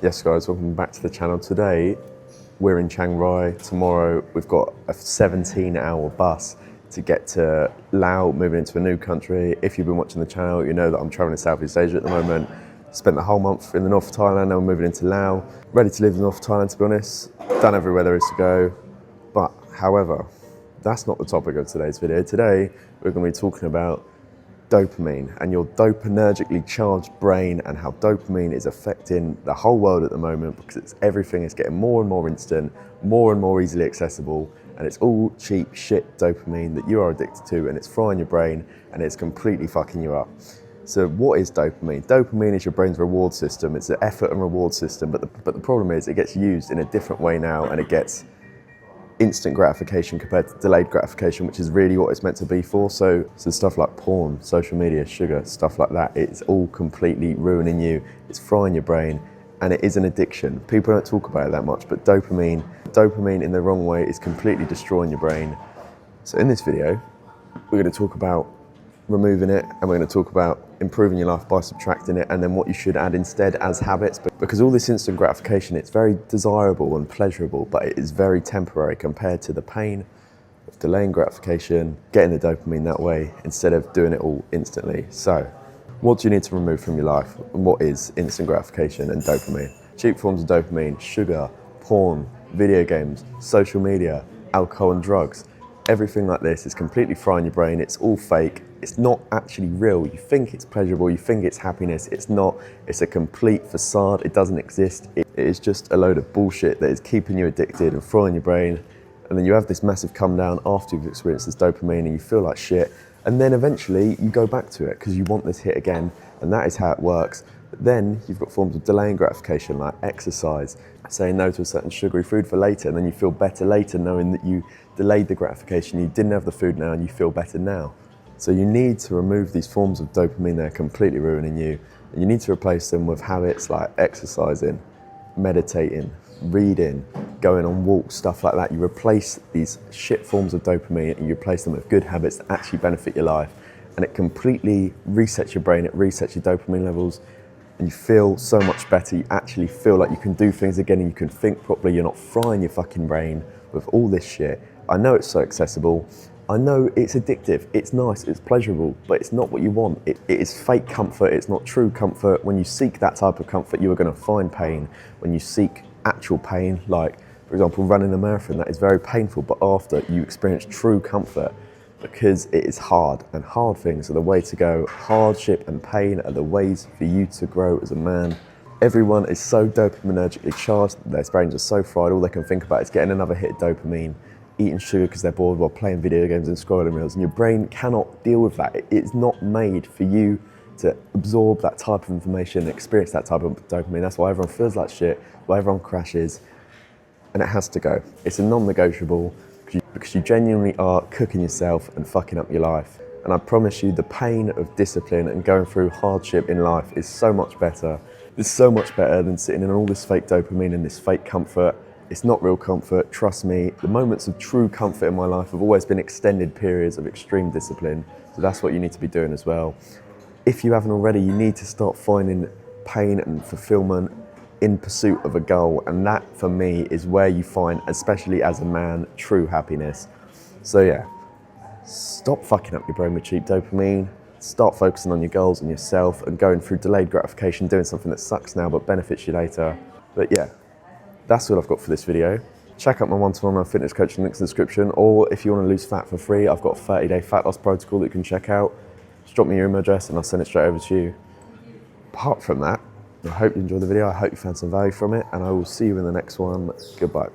Yes guys, welcome back to the channel. Today we're in Chiang Rai. Tomorrow we've got a 17-hour bus to get to Laos, moving into a new country. If you've been watching the channel, you know that I'm traveling to Southeast Asia at the moment. Spent the whole month in the north of Thailand, now we're moving into Laos. Ready to live in the north of Thailand, to be honest. Done everywhere there is to go. But however, that's not the topic of today's video. Today we're going to be talking about dopamine and your dopaminergically charged brain, and how dopamine is affecting the whole world at the moment, because everything is getting more and more instant, more and more easily accessible, and it's all cheap shit dopamine that you are addicted to, and it's frying your brain and it's completely fucking you up. So what is dopamine? Dopamine is your brain's reward system. It's an effort and reward system, but the problem is it gets used in a different way now, and it gets instant gratification compared to delayed gratification, which is really what it's meant to be for. So stuff like porn, social media, sugar, stuff like that, it's all completely ruining you. It's frying your brain, and it is an addiction. People don't talk about it that much, but dopamine in the wrong way is completely destroying your brain. So in this video, we're going to talk about removing it, and we're going to talk about improving your life by subtracting it, and then what you should add instead as habits. Because all this instant gratification, it's very desirable and pleasurable, but it is very temporary compared to the pain of delaying gratification, getting the dopamine that way instead of doing it all instantly. So what do you need to remove from your life, and what is instant gratification and dopamine? Cheap forms of dopamine: sugar, porn, video games, social media, alcohol and drugs. Everything like this is completely frying your brain. It's all fake. It's not actually real. You think it's pleasurable, you think it's happiness. It's not. It's a complete facade. It doesn't exist. It is just a load of bullshit that is keeping you addicted and frying your brain. And then you have this massive come down after you've experienced this dopamine, and you feel like shit. And then eventually you go back to it because you want this hit again, and that is how it works. But then you've got forms of delaying gratification, like exercise, saying no to a certain sugary food for later, and then you feel better later knowing that you delayed the gratification. You didn't have the food now and you feel better now. So you need to remove these forms of dopamine that are completely ruining you, and you need to replace them with habits like exercising, meditating, reading, going on walks, stuff like that. You replace these shit forms of dopamine and you replace them with good habits that actually benefit your life, and it completely resets your brain, it resets your dopamine levels, and you feel so much better. You actually feel like you can do things again and you can think properly. You're not frying your fucking brain with all this shit. I know it's so accessible. I know it's addictive, it's nice, it's pleasurable, but it's not what you want. It is fake comfort, it's not true comfort. When you seek that type of comfort, you are going to find pain. When you seek actual pain, like for example running a marathon, that is very painful, but after you experience true comfort, because it is hard, and hard things are the way to go. Hardship and pain are the ways for you to grow as a man. Everyone is so dopaminergically charged, their brains are so fried, all they can think about is getting another hit of dopamine, eating sugar because they're bored while playing video games and scrolling reels, and your brain cannot deal with that. It's not made for you to absorb that type of information, experience that type of dopamine. That's why everyone feels like shit, why everyone crashes, and it has to go. It's a non-negotiable, because you genuinely are cooking yourself and fucking up your life. And I promise you, the pain of discipline and going through hardship in life is so much better. It's so much better than sitting in all this fake dopamine and this fake comfort. It's not real comfort, trust me. The moments of true comfort in my life have always been extended periods of extreme discipline. So that's what you need to be doing as well. If you haven't already, you need to start finding pain and fulfillment in pursuit of a goal. And that, for me, is where you find, especially as a man, true happiness. So yeah, stop fucking up your brain with cheap dopamine. Start focusing on your goals and yourself, and going through delayed gratification, doing something that sucks now but benefits you later. But yeah, that's all I've got for this video. Check out my one-to-one fitness coaching, links in the description, or if you want to lose fat for free, I've got a 30-day fat loss protocol that you can check out. Just drop me your email address and I'll send it straight over to you. Apart from that, I hope you enjoyed the video, I hope you found some value from it, and I will see you in the next one. Goodbye.